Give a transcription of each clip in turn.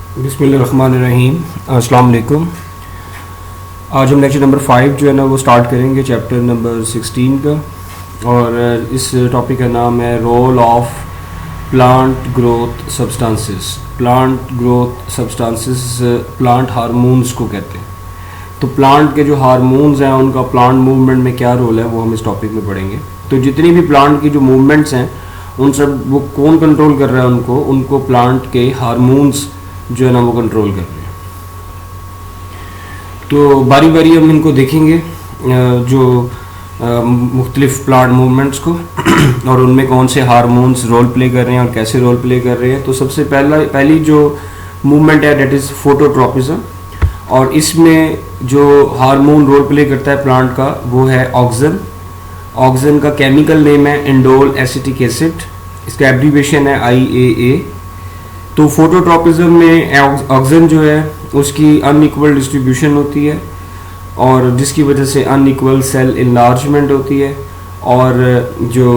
बिस्मिल्लाहिर्रहमानिर्रहीम। अस्सलाम वालेकुम। आज हम लेक्चर नंबर 5 जो है ना वो स्टार्ट करेंगे चैप्टर नंबर 16 का, और इस टॉपिक का नाम है role of plant growth substances. Plant growth substances plant hormones को कहते हैं। तो प्लांट के जो हार्मोन्स हैं उनका प्लांट मूवमेंट में क्या रोल है वो हम इस टॉपिक में पढ़ेंगे। तो जितनी भी प्लांट की जो मूवमेंट्स हैं उन सब वो कौन कंट्रोल कर रहा है, उनको प्लांट के हार्मोन्स जो है ना वो कंट्रोल कर रहे हैं। तो बारी बारी हम इनको देखेंगे, जो मुख्तलिफ प्लांट मूवमेंट्स को और उनमें कौन से हार्मोन्स रोल प्ले कर रहे हैं और कैसे रोल प्ले कर रहे हैं। तो सबसे पहली जो मूवमेंट है डेट इज़ फोटोट्रॉपिज्म, और इसमें जो हार्मोन रोल प्ले करता है प्लांट का वो है ऑक्सिन। ऑक्सिन का केमिकल नेम है इंडोल एसिटिक एसिड, इसका एब्रीविएशन है IAA। तो फोटोट्रॉपिज्म में ऑक्सिन जो है उसकी अनइक्वल डिस्ट्रीब्यूशन होती है और जिसकी वजह से अनइक्वल सेल इनलार्जमेंट होती है और जो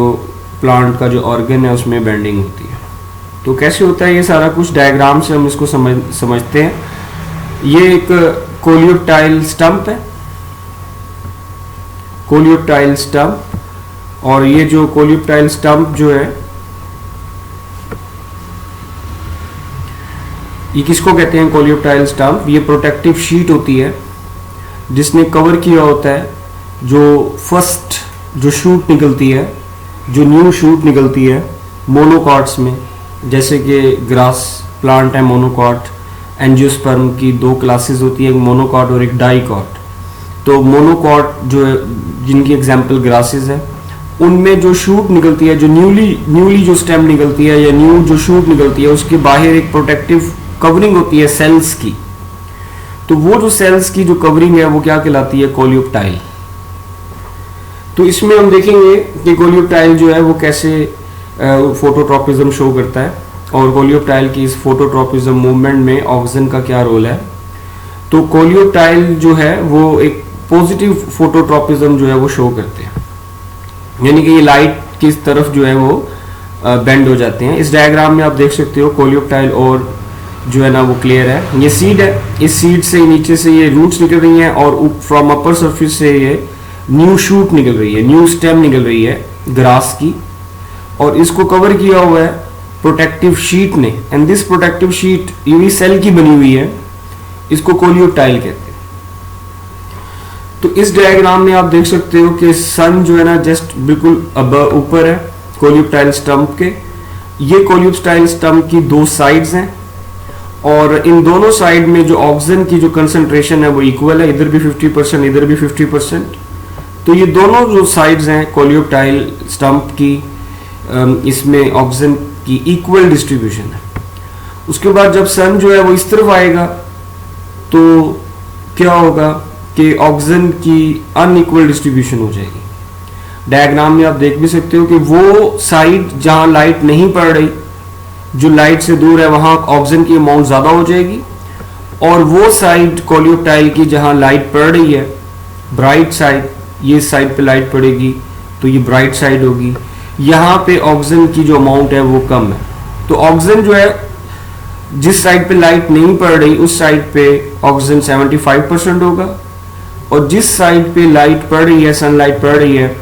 प्लांट का जो ऑर्गन है उसमें बेंडिंग होती है। तो कैसे होता है ये सारा कुछ डायग्राम से हम इसको समझते हैं। ये एक कोलियोप्टाइल स्टंप है, कोलियोप्टाइल स्टंप, और ये जो कोलियोप्टाइल स्टंप जो है ये किसको कहते हैं कोलियोप्टाइल स्टंप। ये प्रोटेक्टिव शीट होती है जिसने कवर किया होता है जो फर्स्ट जो शूट निकलती है, जो न्यू शूट निकलती है मोनोकॉट्स में, जैसे कि ग्रास प्लांट है मोनोकॉट। एंजियोस्पर्म की दो क्लासेस होती है, एक मोनोकॉट और एक डाइकॉट। तो मोनोकॉट जो है जिनकी एग्जांपल ग्रासेस है, उनमें जो शूट निकलती है, जो न्यूली जो स्टेम निकलती है या न्यू जो शूट निकलती है, उसके बाहर एक प्रोटेक्टिव कवरिंग होती है सेल्स की। तो वो जो सेल्स की जो कवरिंग है वो क्या कहलाती है, कोलियोप्टाइल। तो इसमें हम देखेंगे कि कोलियोप्टाइल जो है वो कैसे फोटोट्रॉपिज्म शो करता है और कोलियोप्टाइल की इस फोटोट्रॉपिज्म मूवमेंट में ऑक्सिन का क्या रोल है। तो कोलियोप्टाइल जो है वो एक पॉजिटिव फोटोट्रॉपिज्म जो है वो शो करते हैं, यानी कि ये लाइट की तरफ जो है वो बेंड हो जाते हैं। इस डायग्राम में आप देख सकते हो कोलियोप्टाइल और जो है ना वो क्लियर है। ये सीड है, इस सीड से नीचे से ये रूट्स निकल रही हैं और फ्रॉम अपर सरफेस से ये न्यू शूट निकल रही है, न्यू स्टेम निकल रही है ग्रास की, और इसको कवर किया हुआ है प्रोटेक्टिव शीट ने। And this protective sheet UV cell की बनी हुई है, इसको कोलियोप्टाइल कहते हैं। तो इस डायग्राम में आप देख सकते हो कि सन जो है ना जस्ट बिल्कुल अब ऊपर है कोलियोप्टाइल स्टंप के। ये कोलियोप्टाइल स्टंप की दो साइड्स हैं और इन दोनों साइड में जो ऑक्सिन की जो कंसंट्रेशन है वो इक्वल है, इधर भी 50% इधर भी 50%। तो ये दोनों जो साइड्स हैं कोलियोप्टाइल स्टंप की, इसमें ऑक्सिन की इक्वल डिस्ट्रीब्यूशन है। उसके बाद जब सन जो है वो इस तरफ आएगा तो क्या होगा कि ऑक्सिन की अनइक्वल डिस्ट्रीब्यूशन हो जाएगी। डायग्राम में आप देख भी सकते हो कि वो साइड जहां लाइट नहीं पड़ रही, जो लाइट से दूर है, वहां ऑक्सिन की अमाउंट ज्यादा हो जाएगी, और वो साइड कोलियोप्टाइल की जहां लाइट पड़ रही है ब्राइट साइड, ये साइड पे लाइट पड़ेगी तो ये ब्राइट साइड होगी। यहाँ पे ऑक्सिन की जो अमाउंट है वो कम है। तो ऑक्सिन जो है जिस साइड पे लाइट नहीं पड़ रही उस साइड पे ऑक्सिन 75% होगा, और जिस साइड पे लाइट पड़ रही है, सनलाइट पड़ रही है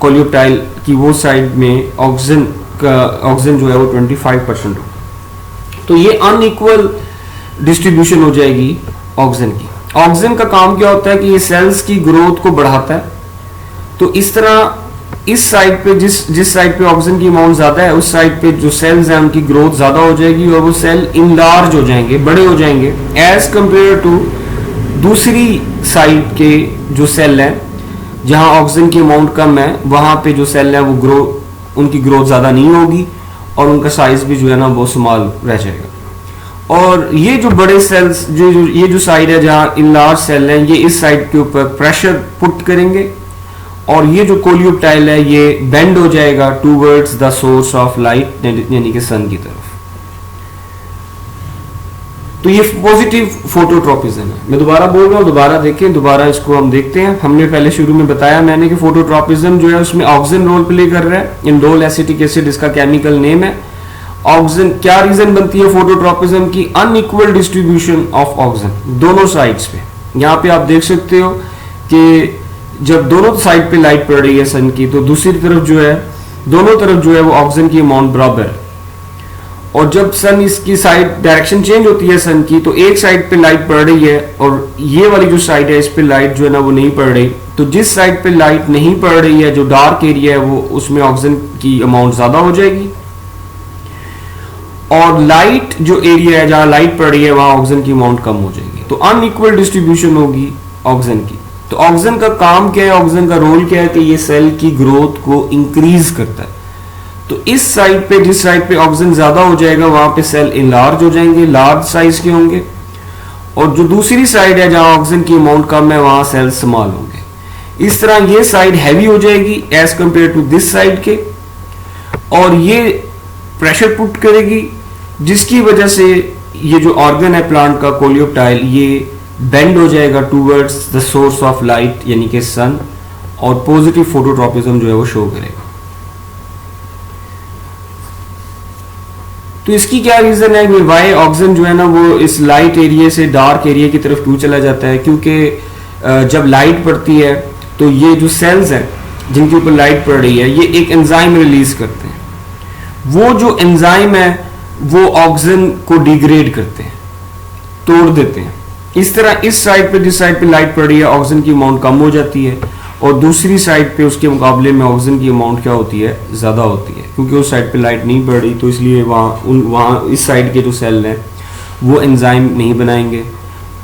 कोलियोप्टाइल की, वो साइड में ऑक्सिन जो है वो 25% होगा। तो ये अनइक्वल डिस्ट्रीब्यूशन हो जाएगी ऑक्सिन की। ऑक्सिन का काम क्या होता है कि ये सेल्स की ग्रोथ को बढ़ाता है। तो इस तरह इस साइड पे जिस साइड पे ऑक्सिन की अमाउंट ज्यादा है उस साइड पे जो सेल्स हैं उनकी ग्रोथ ज्यादा हो जाएगी और वो सेल इनलार्ज हो जाएंगे, बड़े हो जाएंगे, एज कंपेयर टू दूसरी साइड के जो सेल हैं जहां ऑक्सिन की अमाउंट कम है, वहां पे जो सेल है वो उनकी ग्रोथ ज्यादा नहीं होगी और उनका साइज भी जो है ना वो स्मॉल रह जाएगा। और ये जो बड़े सेल्स ये जो साइड है जहां इनलार्ज सेल है, ये इस साइड के ऊपर प्रेशर पुट करेंगे और ये जो कोलियोप्टाइल है ये बेंड हो जाएगा towards the source of light, यानी कि सन की तरफ। तो ये पॉजिटिव फोटोट्रॉपिज्म है। मैं दोबारा बोल रहा हूँ, दोबारा देखें, दोबारा इसको हम देखते हैं। हमने पहले शुरू में बताया मैंने कि फोटोट्रॉपिज्म जो है उसमें ऑक्सिन रोल प्ले कर रहा है, इंडोल एसिटिक एसिड इसका केमिकल नेम है, ऑक्सीजन क्या रीजन बनती है फोटोट्रॉपिज्म की? अनइक्वल डिस्ट्रीब्यूशन ऑफ ऑक्सीजन दोनों साइड्स पे। यहाँ पे आप देख सकते हो कि जब दोनों साइड पे लाइट पड़ रही है सन की, तो दूसरी तरफ जो है, दोनों तरफ जो है वो ऑक्सीजन की अमाउंट बराबर है। और जब सन इसकी साइड डायरेक्शन चेंज होती है सन की, तो एक साइड पे लाइट पड़ रही है और ये वाली जो साइड है इस पे लाइट जो है ना वो नहीं पड़ रही। तो जिस साइड पे लाइट नहीं पड़ रही है, जो डार्क एरिया है, वो उसमें ऑक्सीजन की अमाउंट ज्यादा हो जाएगी, और लाइट जो एरिया है जहां लाइट पड़ रही है वहां ऑक्सीजन की अमाउंट कम हो जाएगी। तो अनइक्वल डिस्ट्रीब्यूशन होगी ऑक्सीजन की। तो ऑक्सीजन का काम क्या है, ऑक्सीजन का रोल क्या है कि ये सेल की ग्रोथ को इंक्रीज करता है। तो इस साइड पे, जिस साइड पे ऑक्सीजन ज्यादा हो जाएगा वहां पे सेल इनलार्ज हो जाएंगे, लार्ज साइज के होंगे, और जो दूसरी साइड है जहां ऑक्सीजन की अमाउंट कम है वहां सेल स्मॉल होंगे। इस तरह ये साइड हैवी हो जाएगी as compare to this side के, और ये प्रेशर पुट करेगी, जिसकी वजह से ये जो ऑर्गन है प्लांट का कोलियोप्टाइल, ये बेंड हो जाएगा towards the source of light यानी कि सन, और पॉजिटिव फोटोट्रॉपिज्म जो है वो शो करेगा। तो इसकी क्या रीजन है कि वाई ऑक्सीजन जो है ना वो इस लाइट एरिया से डार्क एरिया की तरफ क्यों चला जाता है? क्योंकि जब लाइट पड़ती है तो ये जो सेल्स हैं जिनके ऊपर लाइट पड़ रही है, ये एक एंजाइम रिलीज करते हैं। वो जो एंजाइम है वो ऑक्सीजन को डिग्रेड करते हैं, तोड़ देते हैं। इस तरह इस साइड पे, जिस साइड पे लाइट पड़ रही है, ऑक्सीजन की अमाउंट कम हो जाती है, और दूसरी साइड पे उसके मुकाबले में ऑक्सीजन की अमाउंट क्या होती है? ज्यादा होती है, क्योंकि उस साइड पे लाइट नहीं पड़ रही, तो इसलिए वहाँ इस साइड के जो सेल हैं वो एंजाइम नहीं बनाएंगे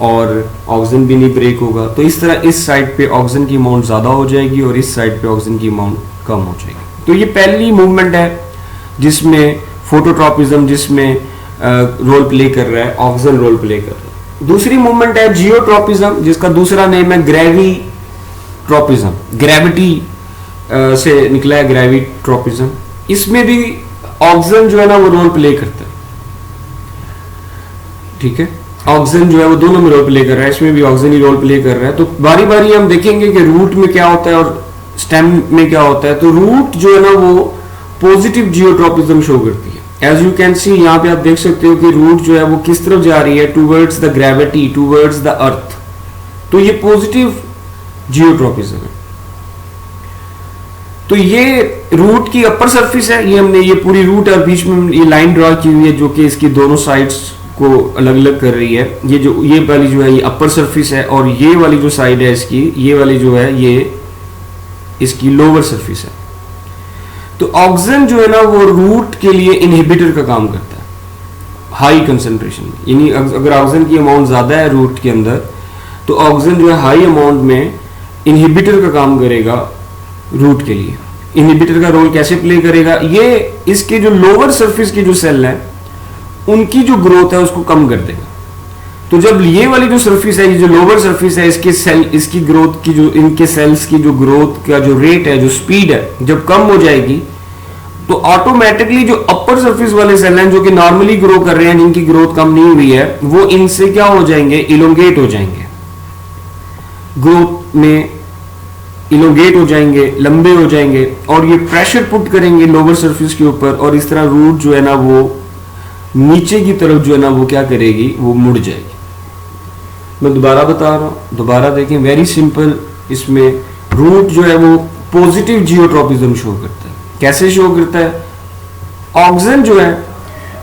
और ऑक्सीजन भी नहीं ब्रेक होगा। तो इस तरह इस साइड पे ऑक्सीजन की अमाउंट ज्यादा हो जाएगी और इस साइड पे ऑक्सीजन की अमाउंट कम हो जाएगी। तो ये पहली मूवमेंट है जिसमें फोटोट्रॉपिज्म, जिसमें रोल प्ले कर रहा है, ऑक्सीजन रोल प्ले कर रहा है। दूसरी मूवमेंट है जियोट्रॉपिज्म, जिसका दूसरा नेम है ग्रेविट्रॉपिज्म। ग्रेविटी से निकला है ग्रेविट्रॉपिज्म। इसमें भी ऑक्सीजन जो है ना वो रोल प्ले करता है, ठीक है। ऑक्सीजन जो है वो दोनों में रोल प्ले कर रहा है, इसमें भी ऑक्सीजन ही रोल प्ले कर रहा है। तो बारी बारी हम देखेंगे कि रूट में क्या होता है और स्टेम में क्या होता है। तो रूट जो है ना वो पॉजिटिव जियोट्रॉपिज्म शो करती है। एज यू कैन सी, यहाँ पे आप देख सकते हो कि रूट जो है वो किस तरफ जा रही है? Towards the gravity, towards the earth. तो ये पॉजिटिव जियोट्रॉपिज्म है। तो ये रूट की अपर सरफेस है, ये हमने ये पूरी रूट और बीच में ये लाइन ड्रॉ की हुई है जो कि इसकी दोनों साइड्स को अलग अलग कर रही है। ये वाली जो है ये अपर सरफेस है, और ये वाली जो साइड है इसकी, ये वाली जो है ये इसकी लोअर सरफेस है। तो ऑक्सीजन जो है ना वो रूट के लिए इनहिबिटर का काम करता है हाई कंसंट्रेशन में। यानी अगर ऑक्सीजन की अमाउंट ज्यादा है रूट के अंदर, तो ऑक्सीजन जो है हाई अमाउंट में इनहिबिटर का काम करेगा रूट के लिए। इनहिबिटर का रोल कैसे प्ले करेगा? ये इसके जो लोअर सरफेस की जो सेल है उनकी जो ग्रोथ है उसको कम कर देगा। तो जब ये वाली जो सरफेस है, ये जो लोअर सरफेस है, इसके सेल, इसकी ग्रोथ की जो, इनके सेल्स की जो ग्रोथ का जो रेट है, जो स्पीड है, जब कम हो जाएगी, तो ऑटोमेटिकली जो अपर सरफेस वाले सेल हैं जो कि नॉर्मली ग्रो कर रहे हैं, जिनकी ग्रोथ कम नहीं हुई है, वो इनसे क्या हो जाएंगे? इलोंगेट हो जाएंगे, ग्रोथ में इलोंगेट हो जाएंगे, लंबे हो जाएंगे, और ये प्रेशर पुट करेंगे लोअर सरफेस के ऊपर, और इस तरह रूट जो है ना वो नीचे की तरफ जो है ना वो क्या करेगी? वो मुड़ जाएगी। मैं दोबारा बता रहा हूं, दोबारा देखें, वेरी सिंपल। इसमें रूट जो है वो पॉजिटिव जियोट्रॉपिज्म शो करता है। कैसे शो करता है? ऑक्सीजन जो है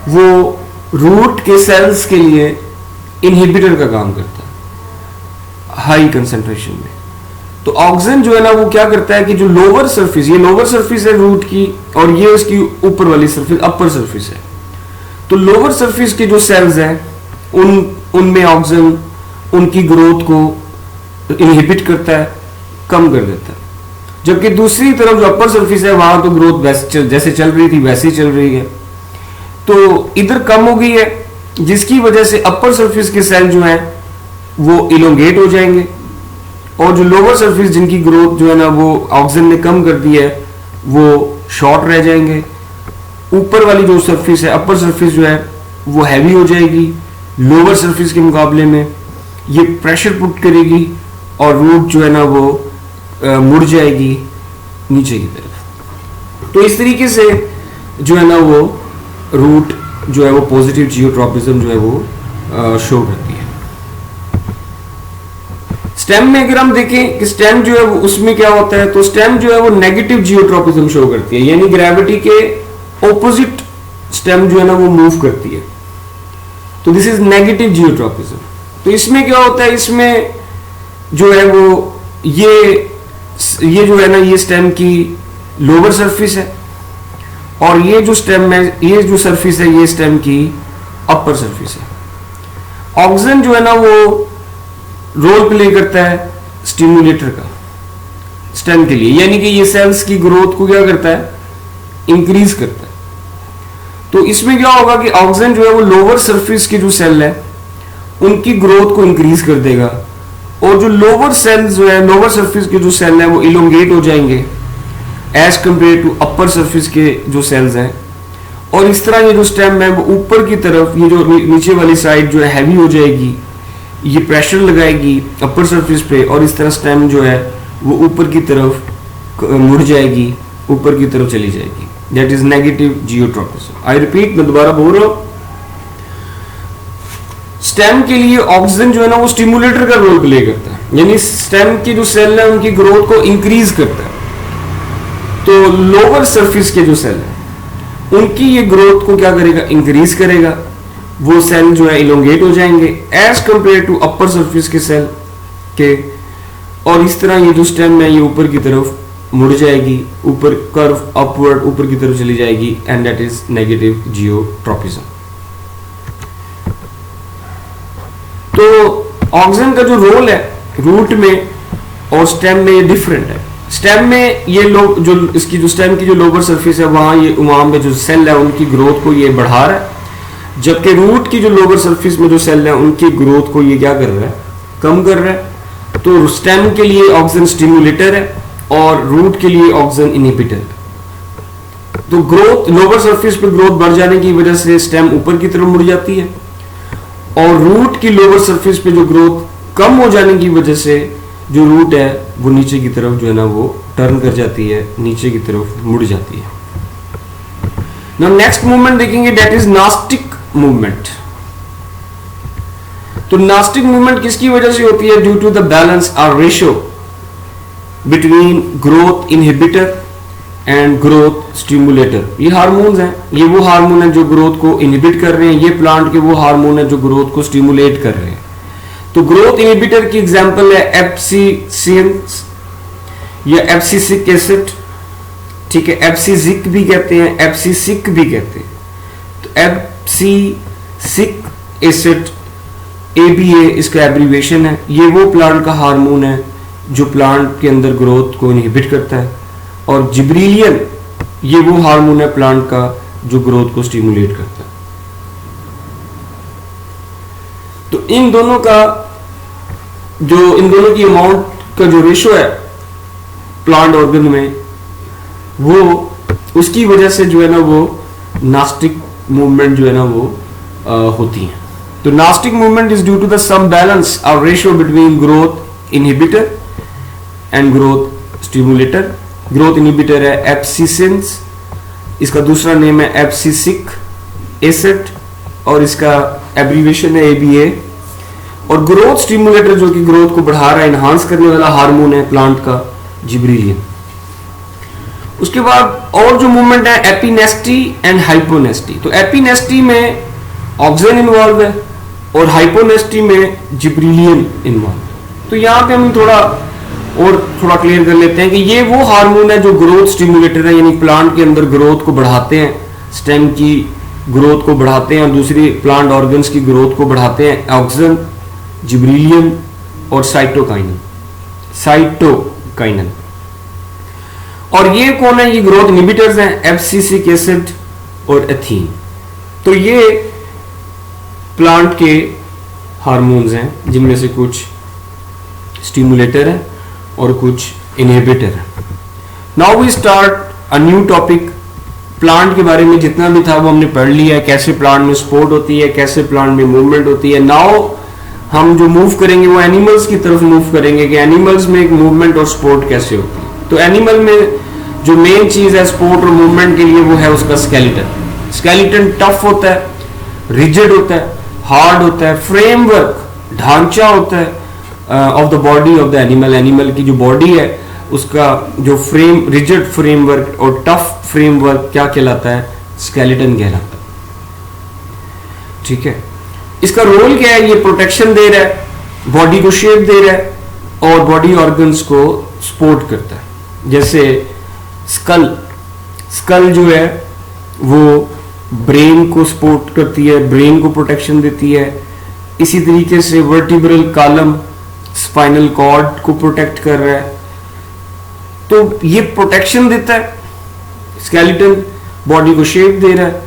वो रूट के सेल्स के लिए इनहिबिटर का काम करता है हाई कंसंट्रेशन में। तो ऑक्सीजन जो है ना वो क्या करता है कि जो लोअर सरफेस, ये लोअर सरफेस है रूट की, और ये उसकी ऊपर वाली सरफेस अपर सरफेस है। तो लोअर सरफेस के जो सेल्स हैं उनमें ऑक्सीजन उनकी ग्रोथ को इनहिबिट करता है, कम कर देता है। जबकि दूसरी तरफ जो अपर सरफेस है वहां तो ग्रोथ जैसे चल रही थी वैसे ही चल रही है। तो इधर कम हो गई है, जिसकी वजह से अपर सरफेस के सेल जो है वो इलोंगेट हो जाएंगे, और जो लोअर सरफेस जिनकी ग्रोथ जो है ना वो ऑक्सीजन ने कम कर दी है वो शॉर्ट रह जाएंगे। ऊपर वाली जो सरफेस है, अपर सरफेस जो है वो हैवी हो जाएगी लोअर सरफेस के मुकाबले में। ये प्रेशर पुट करेगी और रूट जो है ना वो मुड़ जाएगी नीचे की तरफ। तो इस तरीके से जो है ना वो रूट जो है वो पॉजिटिव जियोट्रॉपिज्म जो है वो शो करती है। स्टेम में अगर हम देखें कि स्टेम जो है वो उसमें क्या होता है, तो स्टेम जो है वो नेगेटिव जियोट्रॉपिज्म शो करती है, यानी ग्रेविटी के ऑपोजिट स्टेम जो है ना वो मूव करती है, तो दिस इज नेगेटिव जियोट्रॉपिज्म। तो इसमें क्या होता है, इसमें जो है वो ये जो है ना ये स्टेम की लोअर सरफेस है, और ये जो स्टेम है, ये जो सरफेस है, ये स्टेम की अपर सरफेस है। ऑक्सीजन जो है ना वो रोल प्ले करता है स्टिमुलेटर का स्टेम के लिए, यानी कि ये सेल्स की ग्रोथ को क्या करता है, इंक्रीज करता है। तो इसमें क्या होगा कि ऑक्सीजन जो है वो लोअर सरफेस के जो सेल है उनकी ग्रोथ को इंक्रीज कर देगा, और जो लोअर सेल्स जो है, लोअर सरफेस के जो सेल है वो इलोंगेट हो जाएंगे as compare to upper surface के जो सेल्स हैं, और इस तरह ये जो स्टेम है वो ऊपर की तरफ, ये जो नीचे वाली साइड जो है हैवी हो जाएगी, ये प्रेशर लगाएगी अपर सरफेस पे, और इस तरह स्टेम जो है वो ऊपर की तरफ मुड़ जाएगी, ऊपर की तरफ चली जाएगी। That is negative geotropism. I repeat, मैं दोबारा बोल रहा हूं, स्टेम के लिए ऑक्सीजन जो है ना वो स्टिमुलेटर का रोल प्ले करता है, यानी स्टेम की जो सेल है उनकी ग्रोथ को इंक्रीज करता है। तो लोअर सरफेस के जो सेल है उनकी ये ग्रोथ को क्या करेगा, इंक्रीज करेगा, वो सेल जो है इलोंगेट हो जाएंगे as compare to upper surface के सेल के, और इस तरह ये जो स्टेम है ये ऊपर की तरफ मुड़ जाएगी, ऊपर कर्व अपवर्ड ऊपर की तरफ चली जाएगी, and that is negative geotropism. तो ऑक्सीजन का जो रोल है रूट में और स्टेम में ये डिफरेंट है। स्टेम में ये लोग जो इसकी जो स्टेम की जो लोअर सरफेस है वहां पे जो सेल है उनकी ग्रोथ को ये बढ़ा रहा है, जबकि रूट की जो लोअर सरफेस में जो सेल है उनकी ग्रोथ को ये क्या कर रहा है, कम कर रहा है। तो स्टेम के लिए ऑक्सीजन स्टिमुलेटर है और रूट के लिए ऑक्सीजन इनहिबिटर है। तो ग्रोथ लोअर सरफेस पे ग्रोथ बढ़ जाने की वजह से स्टेम ऊपर की तरफ मुड़ जाती है, और रूट की लोअर सरफेस पे जो ग्रोथ कम हो जाने की वजह से जो रूट है वो नीचे की तरफ जो है ना वो टर्न कर जाती है, नीचे की तरफ मुड़ जाती है। नाउ नेक्स्ट मूवमेंट देखेंगे, दैट इज नास्टिक मूवमेंट। तो नास्टिक मूवमेंट किसकी वजह से होती है, ड्यू टू द बैलेंस और ratio between growth inhibitor and growth stimulator. ये हार्मोन्स हैं, ये वो हार्मोन है जो ग्रोथ को इनहिबिट कर रहे हैं, ये प्लांट के वो हार्मोन है जो ग्रोथ को स्टिमुलेट कर रहे हैं। तो ग्रोथ इनहिबिटर की एग्जांपल है एब्सिसियंस या एब्सिसिक एसिड, ठीक है, एब्सिसिक भी कहते हैं, एब्सिसिक भी कहते हैं। तो एब्सिसिक एसिड ABA इसका एब्रीविएशन है। ये वो प्लांट का हार्मोन है जो प्लांट के अंदर ग्रोथ को इनहिबिट करता है, और जिब्रीलियन ये वो हार्मोन है प्लांट का जो ग्रोथ को स्टिमुलेट करता है। तो इन दोनों की अमाउंट का जो रेशो है प्लांट ऑर्गन में, वो उसकी वजह से जो है ना वो नास्टिक मूवमेंट जो है ना वो होती है। तो nastic movement is due to the some balance और ratio between growth inhibitor and growth stimulator. Growth inhibitor है एब्सिसेंस, इसका दूसरा नेम है एब्सिसिक एसिड और इसका एब्रीविएशन है ABA। और ग्रोथ स्टिमुलेटर जो कि ग्रोथ को बढ़ा रहा है, इनहांस करने वाला हार्मोन है प्लांट का, जिब्रेलिन। उसके बाद और जो मूवमेंट है एपिनेस्टी एंड हाइपोनेस्टी। तो एपिनेस्टी में ऑक्सीजन इन्वॉल्व है और हाइपोनेस्टी में जिब्रेलिन इन्वॉल्व। तो यहां पे हम थोड़ा क्लियर कर लेते हैं कि ये वो हार्मोन है जो ग्रोथ स्टिमुलेटर है, यानी प्लांट के अंदर ग्रोथ को बढ़ाते हैं, स्टेम की ग्रोथ को बढ़ाते हैं और दूसरी प्लांट ऑर्गन्स की ग्रोथ को बढ़ाते हैं। ऑक्सीजन, जिब्रेलिन और साइटोकाइनन। और ये कौन है, ये ग्रोथ इनहिबिटर्स हैं, एब्सिसिक एसिड और एथीन। तो ये प्लांट के हार्मोन्स हैं जिनमें से कुछ स्टिमुलेटर है और कुछ इनहिबिटर है। Now we start a new topic. Plant के बारे में जितना भी था वो हमने पढ़ लिया है, कैसे प्लांट में सपोर्ट होती है, कैसे प्लांट में मूवमेंट होती है। नाउ हम जो मूव करेंगे वो एनिमल्स की तरफ मूव करेंगे कि एनिमल्स में एक मूवमेंट और सपोर्ट कैसे होती है। तो एनिमल में जो मेन चीज है सपोर्ट और मूवमेंट के लिए वो है उसका स्केलेटन। स्केलेटन टफ होता है, रिजिड होता है, हार्ड होता है, फ्रेमवर्क ढांचा होता है of the body of the animal, animal की जो बॉडी है उसका जो रिजिड फ्रेमवर्क और टफ फ्रेमवर्क क्या कहलाता है, स्केलेटन कहलाता है। ठीक है, इसका रोल क्या है, ये प्रोटेक्शन दे रहा है, बॉडी को शेप दे रहा है और बॉडी ऑर्गन्स को सपोर्ट करता है। जैसे स्कल जो है वो ब्रेन को सपोर्ट करती है, ब्रेन को प्रोटेक्शन देती है। इसी तरीके से वर्टिब्रल कॉलम स्पाइनल कॉर्ड को प्रोटेक्ट कर रहा है, तो ये प्रोटेक्शन देता है। स्केलेटन बॉडी को शेप दे रहा है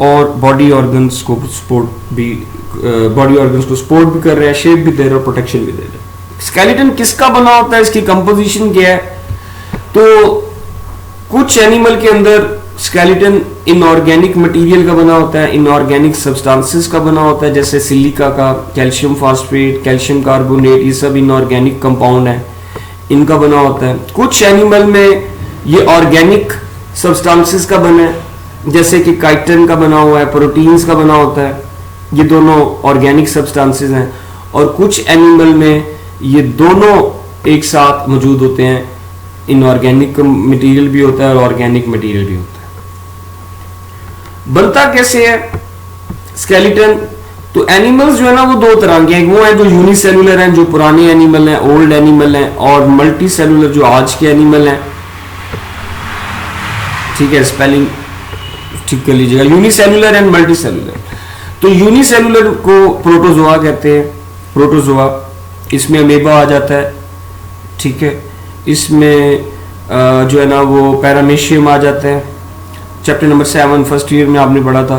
और बॉडी ऑर्गन्स को सपोर्ट भी कर रहा है, शेप भी दे रहा है, प्रोटेक्शन भी दे रहा है। स्केलेटन किसका बना होता है, इसकी कंपोजिशन क्या है, तो कुछ एनिमल के अंदर स्केलेटन इनऑर्गेनिक मटेरियल का बना होता है, इनऑर्गेनिक सब्सटेंसेस का बना होता है, जैसे सिलिका का, कैल्शियम फास्फेट, कैल्शियम कार्बोनेट, ये सब इनऑर्गेनिक कंपाउंड है, इनका बना होता है। कुछ एनिमल में ये ऑर्गेनिक सब्सटेंसेस का बना है, जैसे कि काइटिन का बना हुआ है, प्रोटीन्स का बना होता है, ये दोनों ऑर्गेनिक सब्सटेंसेस हैं। और कुछ एनिमल में ये दोनों एक साथ मौजूद होते हैं, इनऑर्गेनिक मटेरियल भी होता है और ऑर्गेनिक मटेरियल भी होता है। बनता कैसे है स्केलेटन, तो एनिमल्स जो है ना वो दो तरह के हैं, वो है जो यूनिसेलुलर हैं, जो पुराने एनिमल हैं, ओल्ड एनिमल हैं, और मल्टी सेलुलर जो आज के एनिमल हैं। ठीक है, स्पेलिंग ठीक कर लीजिएगा, यूनिसेलुलर एंड मल्टी सेलुलर। तो यूनिसेलुलर को प्रोटोजोआ कहते हैं, प्रोटोजोआ, इसमें अमेबा आ जाता है। ठीक है, इसमें जो है ना वो पैरामीशियम आ जाता है, चैप्टर नंबर 7 फर्स्ट ईयर में आपने पढ़ा था।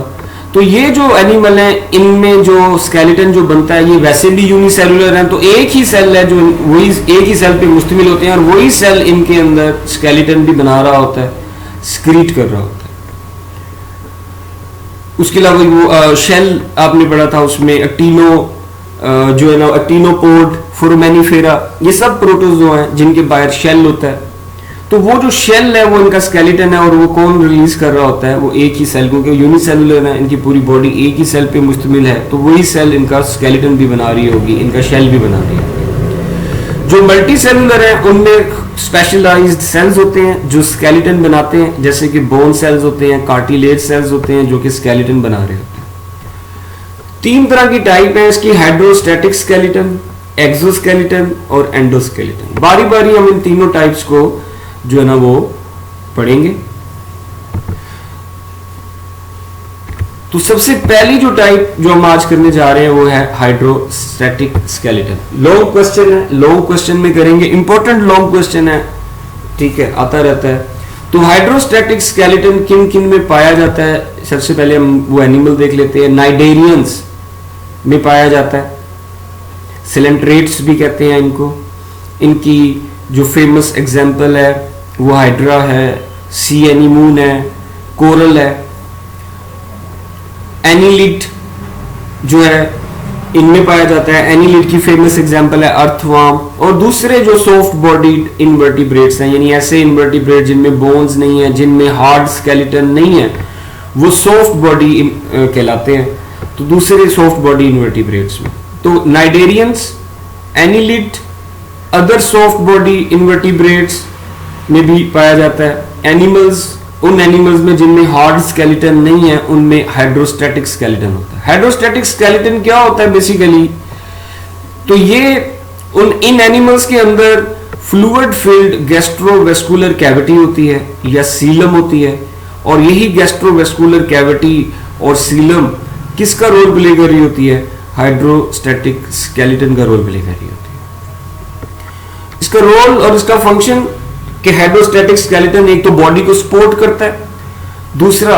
तो ये जो एनिमल हैं इनमें जो स्केलेटन जो बनता है ये वैसे भी यूनिसेलुलर हैं, तो एक ही सेल है जो वही एक ही सेल पे मुश्तमिल होते हैं और वही सेल इनके अंदर स्केलेटन भी बना रहा होता है, स्क्रीट कर रहा होता है। उसके अलावा वो शेल आपने पढ़ा था, उसमें एक्टिनो जो है ना एक्टिनोपोड, फोरामेनिफेरा, ये सब प्रोटोजोआ हैं जिनके बाहर शेल होता है। तो वो जो शेल है वो इनका स्केलेटन है और वो कौन रिलीज कर रहा होता है, वो एक ही सेल, क्योंकि यूनिसेलुलर है, इनकी पूरी बॉडी एक ही सेल पे मुश्तमिल है, तो वही सेल इनका स्केलेटन भी बना रही होगी, इनका शेल भी बना रही होगी। जो मल्टी सेलुलर है उनमें स्पेशलाइज्ड सेल्स होते हैं जो स्केलेटन बनाते हैं, जैसे कि बोन सेल्स होते हैं, कार्टिलेज सेल्स होते हैं जो कि स्केलेटन बना रहे होते हैं। 3 तरह की टाइप है इसकी, हाइड्रोस्टैटिक स्केलेटन, एक्सोस्केलेटन और एंडोस्केलेटन। बारी बारी हम इन तीनों टाइप्स को जो है ना वो पढ़ेंगे। तो सबसे पहली जो टाइप जो हम आज करने जा रहे हैं वो है हाइड्रोस्टैटिक स्केलेटन। लॉन्ग क्वेश्चन है, लॉन्ग क्वेश्चन में करेंगे, इंपॉर्टेंट लॉन्ग क्वेश्चन है, ठीक है, आता रहता है। तो हाइड्रोस्टैटिक स्केलेटन किन किन में पाया जाता है, सबसे पहले हम वो एनिमल देख लेते हैं। नाइडेरियंस में पाया जाता है, सिलेंट्रेट्स भी कहते हैं इनको। इनकी जो फेमस एग्जाम्पल है वो हाइड्रा है, सी एनीमून है, कोरल है। एनीलिड जो है इनमें पाया जाता है, एनीलिड की फेमस एग्जाम्पल है अर्थवर्म। और दूसरे जो सॉफ्ट बॉडीड इनवर्टिब्रेट्स हैं, यानी ऐसे इनवर्टिब्रेट जिनमें बोन्स नहीं है, जिनमें हार्ड स्केलेटन नहीं है, वो सॉफ्ट बॉडी कहलाते हैं। तो दूसरे सॉफ्ट बॉडी इनवर्टिब्रेट्स में तो cnidarians, annelid, other soft body invertebrates में भी पाया जाता है। एनिमल्स, उन एनिमल्स में जिनमें हार्ड स्केलेटन नहीं है उनमें हाइड्रोस्टैटिक स्केलेटन होता है। हाइड्रोस्टैटिक स्केलेटन क्या होता है बेसिकली, तो ये इन एनिमल्स के अंदर फ्लूइड फिल्ड गैस्ट्रोवेस्कुलर कैविटी होती है या सीलम होती है, और यही गैस्ट्रोवेस्कुलर कैविटी और सीलम किसका रोल प्ले कर रही होती है, हाइड्रोस्टैटिक स्केलेटन का रोल प्ले कर रही होती है। इसका रोल और इसका फंक्शन कि हाइड्रोस्टैटिक स्केलेटन एक तो बॉडी को सपोर्ट करता है, दूसरा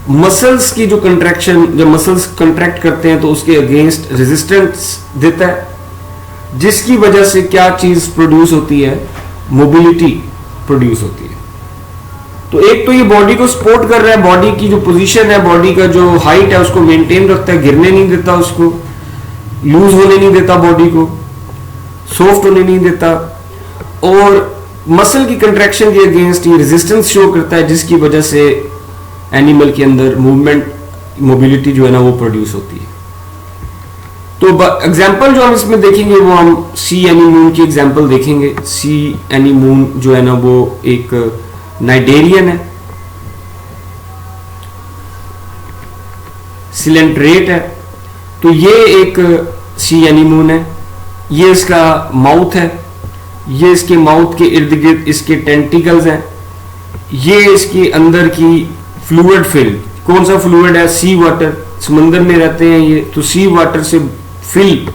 मसल्स की जो कंट्रैक्शन, जब मसल्स कंट्रैक्ट करते हैं तो उसके अगेंस्ट रेजिस्टेंस देता है, जिसकी वजह से क्या चीज प्रोड्यूस होती है, मोबिलिटी प्रोड्यूस होती है। तो एक तो ये बॉडी को सपोर्ट कर रहा है, बॉडी की जो पोजीशन है, बॉडी का जो हाइट है उसको मेंटेन रखता है, गिरने नहीं देता, उसको लूज होने नहीं देता, बॉडी को सॉफ्ट होने नहीं देता, और मसल की कंट्रैक्शन के अगेंस्ट ये रेजिस्टेंस शो करता है, जिसकी वजह से एनिमल के अंदर मूवमेंट मोबिलिटी जो है ना वो प्रोड्यूस होती है। तो एग्जाम्पल जो हम इसमें देखेंगे वो हम सी एनीमून की एग्जाम्पल देखेंगे। सी एनीमून जो है ना वो एक नाइडेरियन है, सिलेंट्रेट है। तो ये एक सी एनीमून है, ये इसका माउथ है, ये इसके माउथ के इर्द गिर्द इसके टेंटिकल्स हैं, ये इसके अंदर की फ्लूइड फिल, कौन सा फ्लूइड है, सी वाटर, समंदर में रहते हैं ये, तो सी वाटर से फिल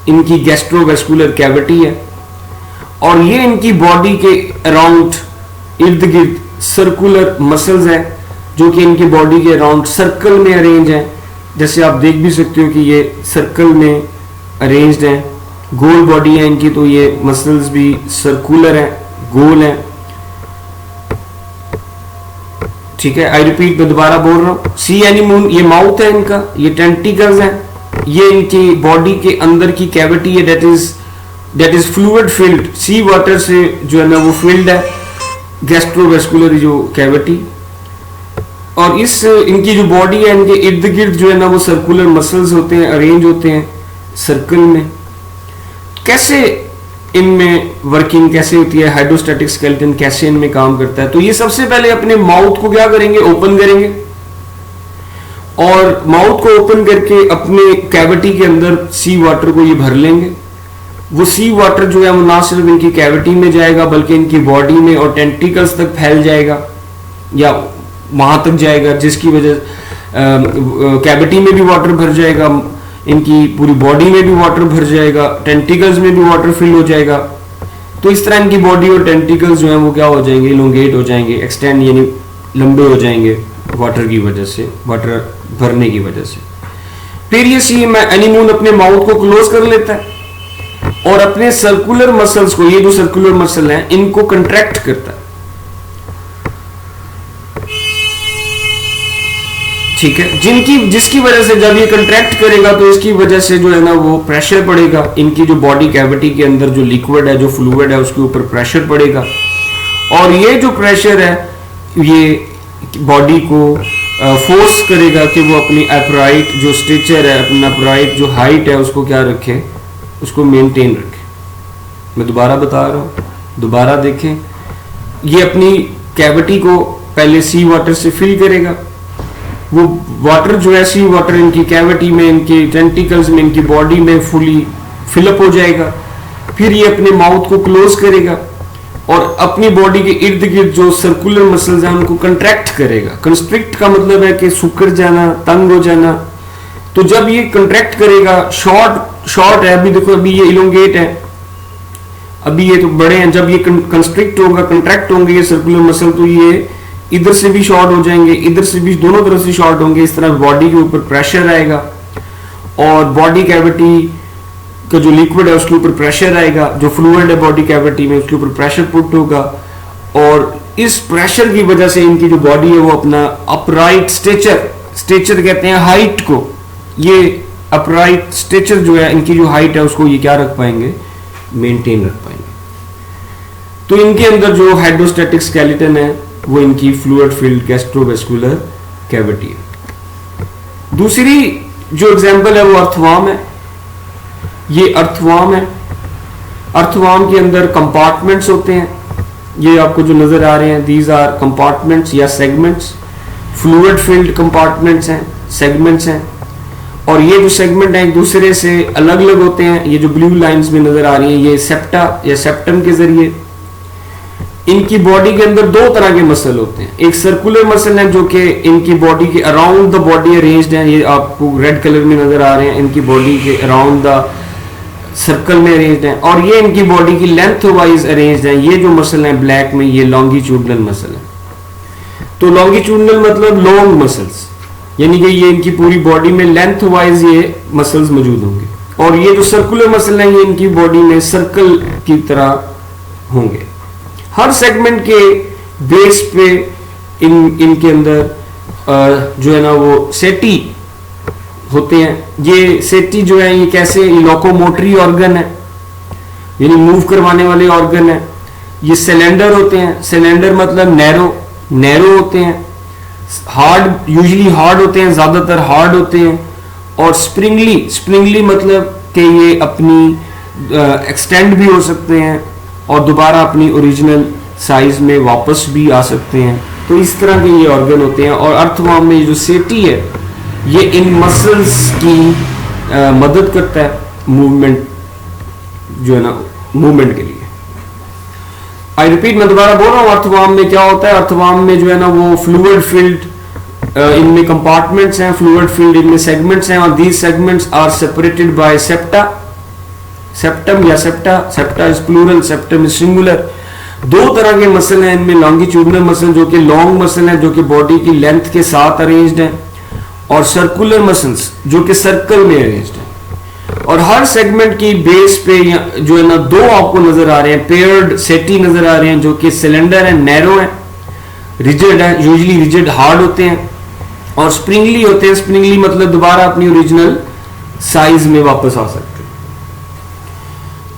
इनकी गैस्ट्रोवेस्कुलर कैविटी है। और ये इनकी बॉडी के अराउंड इर्द गिर्द सर्कुलर मसल्स हैं जो कि इनकी बॉडी के अराउंड सर्कल में अरेंज हैं। जैसे आप देख भी सकते हो कि ये सर्कल में अरेंज्ड हैं, गोल बॉडी है इनकी, तो ये मसल्स भी सर्कुलर हैं, गोल हैं। ठीक है, आई रिपीट, मैं दोबारा बोल रहा हूं, सी एनीमून ये माउथ है इनका, ये टेंटिकल्स हैं, ये इनकी बॉडी के अंदर की कैविटी है, that is fluid filled, sea water से जो है ना वो फिल्ड है, गैस्ट्रोवेस्कुलर जो कैविटी। और इस इनकी जो बॉडी है इनके इर्द गिर्द जो है ना वो सर्कुलर मसल्स होते हैं, अरेंज होते हैं सर्कल में। कैसे इनमें वर्किंग कैसे होती है, हाइड्रोस्टैटिक स्केलेटन कैसे इनमें काम करता है, तो ये सबसे पहले अपने माउथ को क्या करेंगे, ओपन करेंगे, और माउथ को ओपन करके अपने कैविटी के अंदर सी वाटर को ये भर लेंगे। वो सी वाटर जो है वो ना सिर्फ इनकी कैविटी में जाएगा बल्कि इनकी बॉडी में और टेंटिकल्स तक फैल जाएगा या वहां तक जाएगा, जिसकी वजह कैविटी में भी वाटर भर जाएगा, इनकी पूरी बॉडी में भी वाटर भर जाएगा, टेंटिकल्स में भी वाटर फिल हो जाएगा। तो इस तरह इनकी बॉडी और टेंटिकल्स जो हैं वो क्या हो जाएंगे, इलोंगेट हो जाएंगे, एक्सटेंड यानी लंबे हो जाएंगे वाटर की वजह से, वाटर भरने की वजह से। फिर ये सी एनीमून अपने माउथ को क्लोज कर लेता है और अपने सर्कुलर मसल्स को, ये जो सर्कुलर मसल हैं इनको कंट्रैक्ट करता है। ठीक है, जिसकी वजह से जब ये कंट्रैक्ट करेगा तो इसकी वजह से जो है ना वो प्रेशर पड़ेगा, इनकी जो बॉडी कैविटी के अंदर जो लिक्विड है, जो फ्लूइड है, उसके ऊपर प्रेशर पड़ेगा। और ये जो प्रेशर है ये बॉडी को फोर्स करेगा कि वो अपनी अपराइट जो स्ट्रक्चर है, अपना अपराइट जो हाइट है उसको क्या रखे, उसको मेंटेन रखे। मैं दोबारा बता रहा हूँ, दोबारा देखें, ये अपनी कैविटी को पहले सी वाटर से फिल करेगा, वो वाटर जो है सी वाटर इनकी कैविटी में, इनके टेंटिकल्स में, इनकी बॉडी में फुली फिलअप हो जाएगा। फिर ये अपने माउथ को क्लोज करेगा और अपनी बॉडी के इर्द गिर्द जो सर्कुलर मसल्स हैं उनको कंट्रैक्ट करेगा। कंस्ट्रिक्ट का मतलब है कि सुकर जाना, तंग हो जाना। तो जब ये कंट्रैक्ट करेगा, शॉर्ट है, अभी देखो अभी ये इलोंगेट है, अभी ये तो बड़े हैं, जब ये कंस्ट्रिक्ट होगा, कंट्रैक्ट होंगे ये सर्कुलर मसल, तो ये इधर से भी शॉर्ट हो जाएंगे, इधर से भी, दोनों तरफ से शॉर्ट होंगे। इस तरह बॉडी के ऊपर प्रेशर आएगा और बॉडी कैविटी का जो लिक्विड है उसके ऊपर प्रेशर आएगा, जो फ्लूइड है बॉडी कैविटी में उसके ऊपर प्रेशर पुट होगा। और इस प्रेशर की वजह से इनकी जो बॉडी है वो अपना अपराइट स्ट्रेचर कहते हैं हाइट को, ये अपराइट स्ट्रेचर जो है, इनकी जो हाइट है उसको ये क्या रख पाएंगे, मेंटेन रख पाएंगे। तो इनके अंदर जो हाइड्रोस्टैटिक स्केलेटन है वो इनकी फ्लूइड फिल्ड गैस्ट्रोवेस्कुलर कैविटी है। दूसरी जो एग्जांपल है वो अर्थवर्म है। ये अर्थवर्म है, अर्थवर्म के अंदर कंपार्टमेंट्स होते हैं, ये आपको जो नजर आ रहे हैं, दीज आर कंपार्टमेंट्स या सेगमेंट्स, फ्लूइड फिल्ड कंपार्टमेंट्स हैं, सेगमेंट्स हैं। और ये जो सेगमेंट है एक दूसरे से अलग अलग होते हैं। ये जो ब्लू लाइंस में नजर आ रही है ये सेप्टा या सेप्टम के जरिए, इनकी बॉडी के अंदर दो तरह के मसल होते हैं। एक सर्कुलर मसल है जो कि इनकी बॉडी के अराउंड द बॉडी अरेंज्ड है, ये आपको रेड कलर में नजर आ रहे हैं, इनकी बॉडी के अराउंड द सर्कल में अरेंज्ड है। और ये इनकी बॉडी की लेंथ वाइज अरेंज्ड है, ये जो मसल है ब्लैक में, ये लॉन्गिट्यूडनल मसल है। तो लॉन्गिट्यूडनल मतलब लॉन्ग मसल्स, यानी कि ये इनकी पूरी बॉडी में लेंथ वाइज ये मसल्स मौजूद होंगे। और ये जो सर्कुलर मसल है ये इनकी बॉडी में सर्कल की तरह होंगे। हर सेगमेंट के बेस पे इनके अंदर जो है ना वो सेटी होते हैं। ये सेटी जो है ये कैसे, ये लोकोमोटरी ऑर्गन है, यानी मूव करवाने वाले ऑर्गन है। ये सिलेंडर होते हैं, सिलेंडर मतलब नैरो होते हैं। हार्ड, यूजुअली हार्ड होते हैं, ज़्यादातर हार्ड होते हैं। और स्प्रिंगली मतलब कि ये अपनी एक्सटेंड भी हो सकते हैं और दोबारा अपनी ओरिजिनल साइज में वापस भी आ सकते हैं। तो इस तरह के ये ऑर्गन होते हैं। और अर्थवर्म में जो सेटी है ये इन मसल्स की मदद करता है मूवमेंट, जो है ना, मूवमेंट के लिए। आई रिपीट, मैं दोबारा बोल रहा हूँ, अर्थवर्म में क्या होता है। अर्थवर्म में जो है ना वो फ्लूइड फिल्ड, इनमें कंपार्टमेंट्स हैं, फ्लूइड फिल्ड इनमें सेगमेंट्स हैं, और these segments are separated by septa, septum या septa is plural, septum is singular. दो तरह के मसल हैं इनमें, लॉन्गिट्यूडनल मसल जो कि लॉन्ग मसल है, जो कि बॉडी की लेंथ के साथ अरेंज्ड है, और सर्कुलर मसल्स जो कि सर्कल में अरेंज्ड है। और हर सेगमेंट की बेस पे जो है ना दो आपको नजर आ रहे हैं पेयर्ड सेटी नजर आ रहे हैं, जो कि सिलेंडर है, नैरो है, रिजिड है, यूजुअली रिजिड हार्ड होते हैं, और स्प्रिंगली होते हैं। स्प्रिंगली मतलब दोबारा अपनी ओरिजिनल साइज में वापस आ सकते हैं।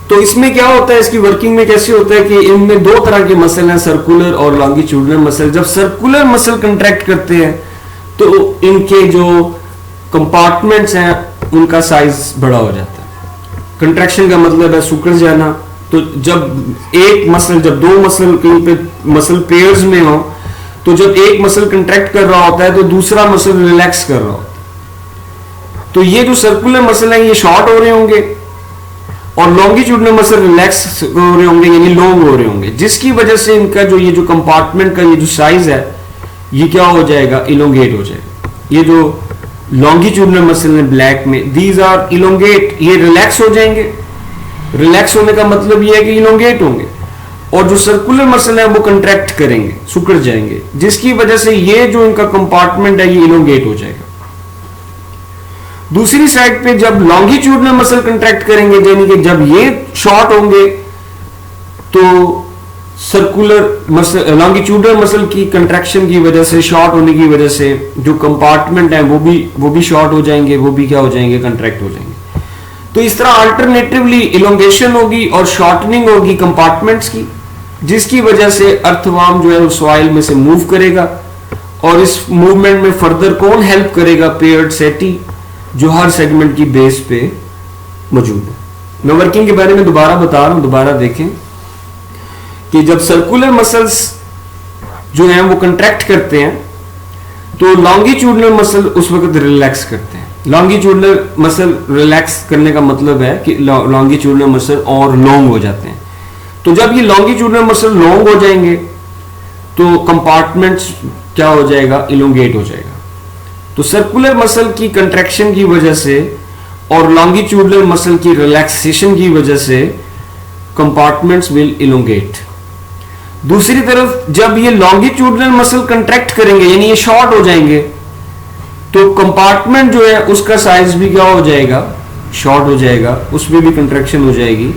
तो इसमें क्या होता है, इसकी वर्किंग में कैसे होता है कि इनमें दो तरह के मसल हैं, सर्कुलर और लॉन्गिट्यूडनल मसल। जब सर्कुलर मसल कंट्रैक्ट करते हैं तो इनके जो कंपार्टमेंट्स हैं उनका साइज बड़ा हो जाता है। कंट्रैक्शन का मतलब है सिकुड़ जाना। तो जब एक मसल, जब दो मसल कहीं पे मसल पेयर्स में हो, तो जब एक मसल कंट्रैक्ट कर रहा होता है तो दूसरा मसल रिलैक्स कर रहा होता है। तो ये जो सर्कुलर मसल है ये शॉर्ट हो रहे होंगे और लॉन्गिट्यूडनल मसल रिलैक्स हो रहे होंगे, यानी लॉन्ग हो रहे होंगे, जिसकी वजह से इनका जो ये जो कंपार्टमेंट का ये जो साइज है ये क्या हो जाएगा, इलोंगेट हो जाएगा। ये जो लॉन्गिट्यूडनल मसल है ब्लैक में, दीज आर इलोंगेट, ये रिलैक्स हो जाएंगे। रिलैक्स होने का मतलब ये है कि इलोंगेट होंगे, और जो सर्कुलर मसल है वो कंट्रैक्ट करेंगे, सिकुड़ जाएंगे, जिसकी वजह से ये जो इनका कंपार्टमेंट है ये इलोंगेट हो जाएगा। दूसरी साइड पे जब लॉन्गिट्यूडनल मसल कंट्रैक्ट करेंगे, यानी कि जब ये शॉर्ट होंगे, तो सर्कुलर मसल, लॉन्गिट्यूडनल मसल की कंट्रैक्शन की वजह से, शॉर्ट होने की वजह से जो कंपार्टमेंट है वो भी शॉर्ट हो जाएंगे, वो भी क्या हो जाएंगे, कंट्रैक्ट हो जाएंगे। तो इस तरह अल्टरनेटिवली इलोंगेशन होगी और शॉर्टनिंग होगी कंपार्टमेंट्स की, जिसकी वजह से अर्थवर्म जो है वो सॉइल में से मूव करेगा। और इस मूवमेंट में फर्दर कौन हेल्प करेगा, पेयर्ड सेटी, जो हर सेगमेंट की बेस पे मौजूद है। मैं वर्किंग के बारे में दोबारा बता रहा हूं, दोबारा देखें कि जब सर्कुलर मसल्स जो हैं वो कंट्रैक्ट करते हैं तो लॉन्गिट्यूडनल मसल उस वक्त रिलैक्स करते हैं। लॉन्गिट्यूडनल मसल रिलैक्स करने का मतलब है कि लॉन्गिट्यूडनल मसल और लॉन्ग हो जाते हैं। तो जब ये लॉन्गिट्यूडनल मसल लॉन्ग हो जाएंगे तो कंपार्टमेंट्स क्या हो जाएगा, इलोंगेट हो जाएगा। तो सर्कुलर मसल की कंट्रैक्शन की वजह से और लॉन्गिट्यूडनल मसल की रिलैक्सेशन की वजह से कंपार्टमेंट्स विल इलोंगेट। दूसरी तरफ जब ये लॉन्गिट्यूडनल मसल कंट्रैक्ट करेंगे, यानी ये शॉर्ट हो जाएंगे, तो कंपार्टमेंट जो है उसका साइज भी क्या हो जाएगा, शॉर्ट हो जाएगा, उसमें भी कंट्रैक्शन हो जाएगी।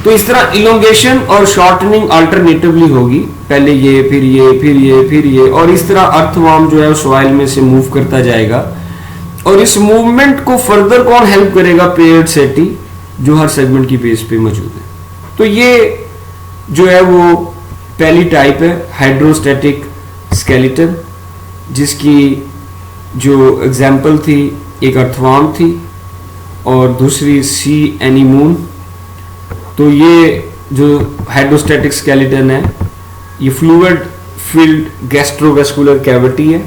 तो इस तरह इलोंगेशन और शॉर्टनिंग अल्टरनेटिवली होगी, पहले ये फिर ये फिर ये फिर ये, और इस तरह अर्थवर्म जो है सॉइल में से मूव करता जाएगा। और इस मूवमेंट को फर्दर कौन हेल्प करेगा, पेयर्ड सेटी, जो हर सेगमेंट की बेस पे मौजूद है। तो ये जो है वो पहली टाइप है हाइड्रोस्टैटिक स्केलेटन, जिसकी जो एग्जाम्पल थी एक अर्थवर्म थी और दूसरी सी एनीमून। तो ये जो हाइड्रोस्टैटिक स्केलेटन है ये फ्लूइड फिल्ड गैस्ट्रोवेस्कुलर कैविटी है।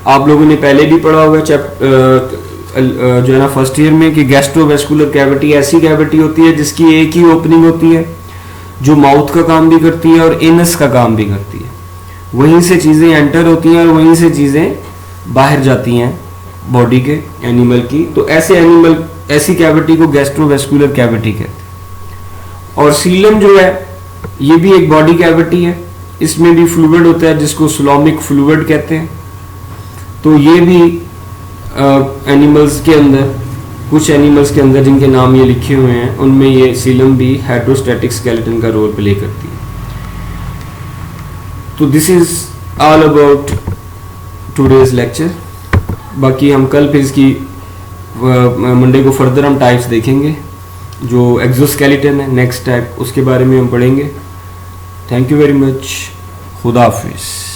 आप लोगों ने पहले भी पढ़ा होगा जो है ना फर्स्ट ईयर में, कि गैस्ट्रोवेस्कुलर कैविटी ऐसी कैविटी होती है जिसकी एक ही ओपनिंग होती है जो माउथ का काम भी करती है और एनस का काम भी करती है। वहीं से चीज़ें एंटर होती हैं और वहीं से चीज़ें बाहर जाती हैं बॉडी के, एनिमल की। तो ऐसी कैविटी को गैस्ट्रोवेस्कुलर कैविटी कहते हैं। और सीलम जो है ये भी एक बॉडी कैविटी है, इसमें भी फ्लूइड होता है जिसको सुलोमिक फ्लूइड कहते हैं। तो ये भी एनिमल्स के अंदर, कुछ एनिमल्स के अंदर जिनके नाम ये लिखे हुए हैं, उनमें ये सीलम भी हाइड्रोस्टैटिक स्केलेटन का रोल प्ले करती है। तो this is all about today's lecture. बाकी हम कल फिर इसकी मंडे को फर्दर हम टाइप्स देखेंगे। जो एक्सोस्केलेटन है नेक्स्ट टाइप, उसके बारे में हम पढ़ेंगे। Thank you very much. खुदा हाफिज़।